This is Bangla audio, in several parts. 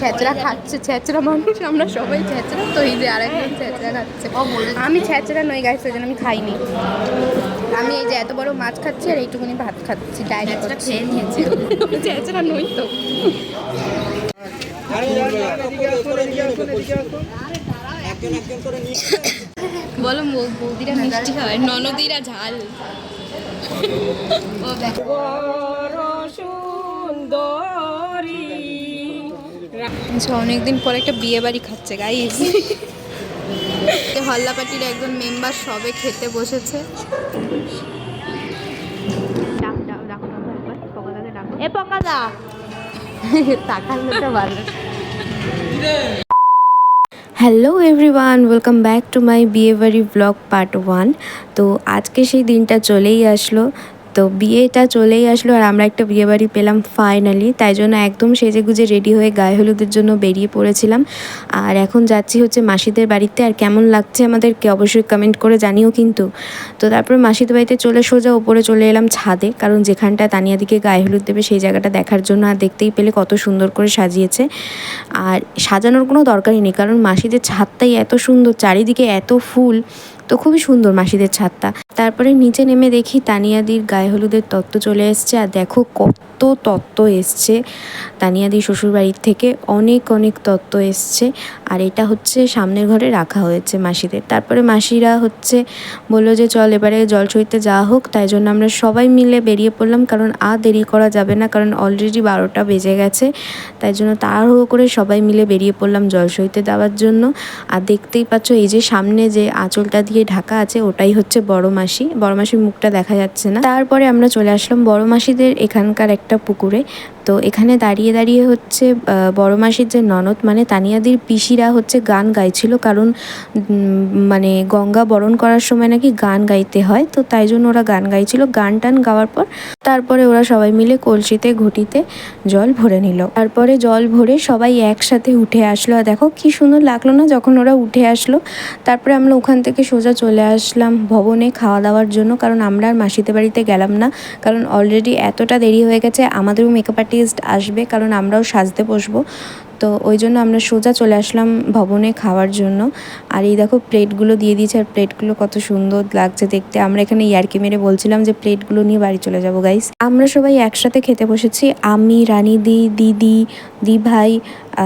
ছেঁচড়া খাচ্ছে, ছেঁচড়া মানুষ আমরা সবাই ছেঁচড়া, তো এই যে আরেকজন ছেঁচড়া খাচ্ছে। আমি ছেঁচড়া নই গাইস, ওই জন্য আমি খাইনি। আমি এই যে এত বড় মাছ খাচ্ছি আর এইটুকুনি ভাত খাচ্ছি, ডায়েট করছি। ছেঁচড়া নই তো। বলো বৌদিরা মিষ্টি হয়, ননদিরা ঝাল। অনেকদিন পর একটা বিয়ে বাড়ি খাচ্ছে গাইস। হল্লা পার্টির একজন মেম্বার সবে খেতে বসেছে। এ পকাদা তাকালে ভালো। Hello everyone, welcome back to my বিয়ে বাড়ি ব্লগ পার্ট 1। তো আজকে সেই দিনটা চলেই আসলো, তো বিয়েটা চলেই আসলো আর আমরা একটা বিয়ে বাড়ি পেলাম ফাইনালি। তাই জন্য একদম সেজে গুজে রেডি হয়ে গায়ে হলুদের জন্য বেরিয়ে পড়েছিলাম। আর এখন যাচ্ছি হচ্ছে মাসিদের বাড়িতে। আর কেমন লাগছে আমাদেরকে অবশ্যই কমেন্ট করে জানিও কিন্তু। তো তারপর মাসিদের বাড়িতে চলে সোজা ওপরে চলে এলাম ছাদে, কারণ যেখানটা তানিয়াদিকে গায়ে হলুদ দেবে সেই জায়গাটা দেখার জন্য। আর দেখতেই পেলে কত সুন্দর করে সাজিয়েছে। আর সাজানোর কোনো দরকারই নেই, কারণ মাসিদের ছাদটাই এত সুন্দর, চারিদিকে এত ফুল, তো খুবই সুন্দর মাসিদের ছাদটা। তারপরে নিচে নেমে দেখি তানিয়াদির গায়ে হলুদের তত্ত্ব চলে এসছে। আর দেখো কত তত্ত্ব এসছে তানিয়াদির শ্বশুরবাড়ির থেকে, অনেক অনেক তত্ত্ব এসছে। আর এটা হচ্ছে সামনের ঘরে রাখা হয়েছে মাসিদের। তারপরে মাসিরা হচ্ছে বললো যে চল এবারে জল সইতে যাওয়া হোক। তাই জন্য আমরা সবাই মিলে বেরিয়ে পড়লাম, কারণ আর দেরি করা যাবে না, কারণ অলরেডি 12টা বেজে গেছে। তাই জন্য তাড়াহুড়ো করে সবাই মিলে বেরিয়ে পড়লাম জল সইতে দেওয়ার জন্য। আর দেখতেই পাচ্ছ এই যে সামনে যে আঁচলটা দিয়ে ঢাকা আছে ওটাই হচ্ছে বড় মাসি, বড় মাসির মুখটা দেখা যাচ্ছে না। তারপরে আমরা চলে আসলাম বড় মাসিদের এখানকার একটা পুকুরে। তো এখানে দাঁড়িয়ে দাঁড়িয়ে হচ্ছে বড় মাসির যে ননদ মানে তানিয়াদির পিসিরা হচ্ছে গান গাইছিল, কারণ মানে গঙ্গা বরণ করার সময় নাকি গান গাইতে হয়, তো তাই জন্য ওরা গান গাইছিল। গান টান গাওয়ার পর তারপরে ওরা সবাই মিলে কলসিতে ঘটিতে জল ভরে নিল। তারপরে জল ভরে সবাই একসাথে উঠে আসলো। আর দেখো কি সুন্দর লাগলো না যখন ওরা উঠে আসলো। তারপরে আমরা ওখান থেকে সোজা চলে আসলাম ভবনে খাওয়া দাওয়ার জন্য, কারণ আমরা আর মাসিদের বাড়িতে গেলাম না, কারণ অলরেডি এতটা দেরি হয়ে গেছে। আমাদেরও মেকআপ আর্টিস্ট আসবে, কারণ আমরাও সাজতে বসবো, তো ওই জন্য আমরা সোজা চলে আসলাম ভবনে খাওয়ার জন্য। আর এই দেখো প্লেটগুলো দিয়ে দিয়েছে, আর প্লেটগুলো কত সুন্দর লাগছে দেখতে। আমরা এখানে ইয়ার্কি মেরে বলছিলাম যে প্লেটগুলো নিয়ে বাড়ি চলে যাবো গাইস। আমরা সবাই একসাথে খেতে বসেছি, আমি, রানীদি, দিদি, দি ভাই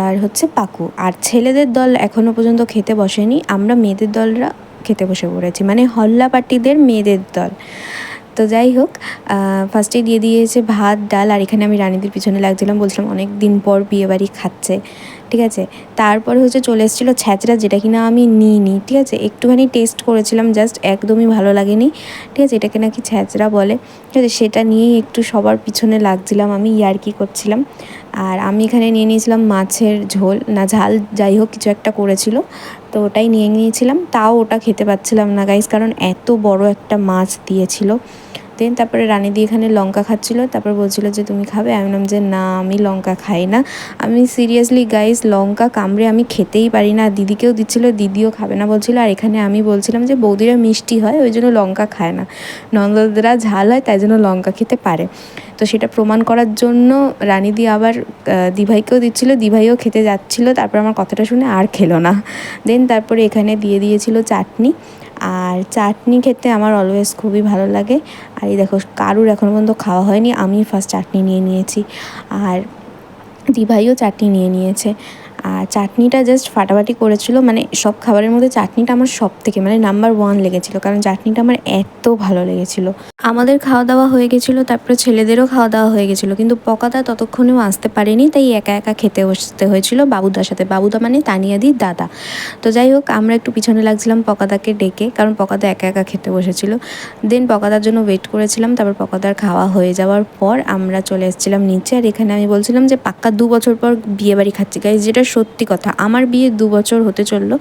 আর হচ্ছে পাকু। আর ছেলেদের দল এখনও পর্যন্ত খেতে বসেনি, আমরা মেয়েদের দলরা খেতে বসে পড়েছি, মানে হল্লা পার্টিদের মেয়েদের দল। তো যাই হোক, ফার্স্টেই দিয়ে দিয়েছে ভাত ডাল। আর এখানে আমি রানীদের পিছনে লাগছিলাম, বলছিলাম অনেক দিন পর বিয়েবাড়ি খাচ্ছে, ঠিক আছে। তারপরে হচ্ছে চলে এসেছিলো ছ্যাঁচড়া, যেটা কিনা আমি নিইনি, ঠিক আছে। একটুখানি টেস্ট করেছিলাম, জাস্ট একদমই ভালো লাগেনি, ঠিক আছে। এটাকে নাকি ছ্যাঁচড়া বলে, ঠিক আছে। সেটা নিয়েই একটু সবার পিছনে লাগছিলাম, আমি ইয়ার্কি করছিলাম। আর আমি এখানে নিয়ে নিয়েছিলাম মাছের ঝোল না ঝাল, যাই হোক কিছু একটা করেছিল, তো ওটাই নিয়ে নিয়েছিলাম। তাও ওটা খেতে পাচ্ছিলাম না গাইস, কারণ এত বড় একটা মাছ দিয়েছিল। দেন তারপরে রানীদি এখানে লঙ্কা খাচ্ছিলো, তারপর বলছিলো যে তুমি খাবে, আমি বললাম যে না আমি লঙ্কা খাই না। আমি সিরিয়াসলি গাইস লঙ্কা কামড়ে আমি খেতেই পারি না। দিদিকেও দিচ্ছিলো, দিদিও খাবে না বলছিলো। আর এখানে আমি বলছিলাম যে বৌদিরা মিষ্টি হয় ওই জন্য লঙ্কা খায় না, ননদরা ঝাল হয় তাই জন্য লঙ্কা খেতে পারে। তো সেটা প্রমাণ করার জন্য রানীদি আবার দিভাইকেও দিচ্ছিলো, দিভাইও খেতে যাচ্ছিলো। তারপর আমার কথাটা শুনে আর খেলো না। দেন তারপরে এখানে দিয়ে দিয়েছিলো চাটনি। আর চাটনি খেতে আমার অলওয়েজ খুবই ভালো লাগে। আর এই দেখো কারুর এখনও পর্যন্ত খাওয়া হয়নি, আমি ফার্স্ট চাটনি নিয়ে নিয়েছি, আর দিভাইও চাটনি নিয়ে নিয়েছে। আর চাটনিটা জাস্ট ফাটাফাটি করেছিল, মানে সব খাবারের মধ্যে চাটনিটা আমার সব থেকে মানে নাম্বার 1 লেগেছিলো, কারণ চাটনিটা আমার এত ভালো লেগেছিলো। আমাদের খাওয়া দাওয়া হয়ে গেছিলো, তারপরে ছেলেদেরও খাওয়া দাওয়া হয়ে গেছিলো, কিন্তু পকাদা ততক্ষণেও আসতে পারেনি, তাই একা একা খেতে বসতে হয়েছিল বাবুদার সাথে। বাবুদা মানে তানিয়াদির দাদা। তো যাই হোক আমরা একটু পিছনে লাগছিলাম পকাদাকে ডেকে, কারণ পকাদা একা একা খেতে বসেছিল। দেন পকাদার জন্য ওয়েট করেছিলাম। তারপর পকাদার খাওয়া হয়ে যাওয়ার পর আমরা চলে এসেছিলাম নিচে। আর এখানে আমি বলছিলাম যে পাক্কা 2 বছর পর বিয়ে বাড়ি খাচ্ছি গাইজ, যেটা সত্যি কথা, আমার বিয়ে 2 বছর হতে চললো,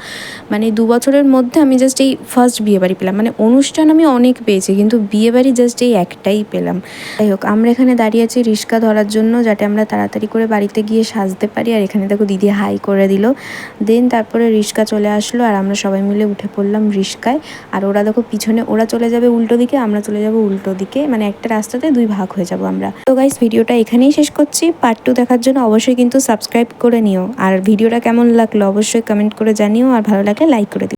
মানে 2 বছরের মধ্যে আমি জাস্ট এই ফার্স্ট বিয়েবাড়ি পেলাম। মানে অনুষ্ঠান আমি অনেক পেয়েছি, কিন্তু বিয়েবাড়ি জাস্ট এই একটাই পেলাম। যাই হোক, আমরা এখানে দাঁড়িয়ে আছি রিক্সা ধরার জন্য, যাতে আমরা তাড়াতাড়ি করে বাড়িতে গিয়ে সাজতে পারি। আর এখানে দেখো দিদি হাই করে দিল, দেন তারপরে রিক্সা চলে আসলো আর আমরা সবাই মিলে উঠে পড়লাম রিক্সায়। আর ওরা দেখো পিছনে, ওরা চলে যাবে উল্টো দিকে, আমরা চলে যাব উল্টো দিকে, মানে একটা রাস্তাতে 2 ভাগ হয়ে যাব আমরা। তো গাইস, ভিডিওটা এখানেই শেষ করছি। পার্ট 2 দেখার জন্য অবশ্যই কিন্তু সাবস্ক্রাইব করে নিও। আর ভিডিওটা কেমন লাগলো অবশ্যই কমেন্ট করে জানিও, আর ভালো লাগলে লাইক করে দিও।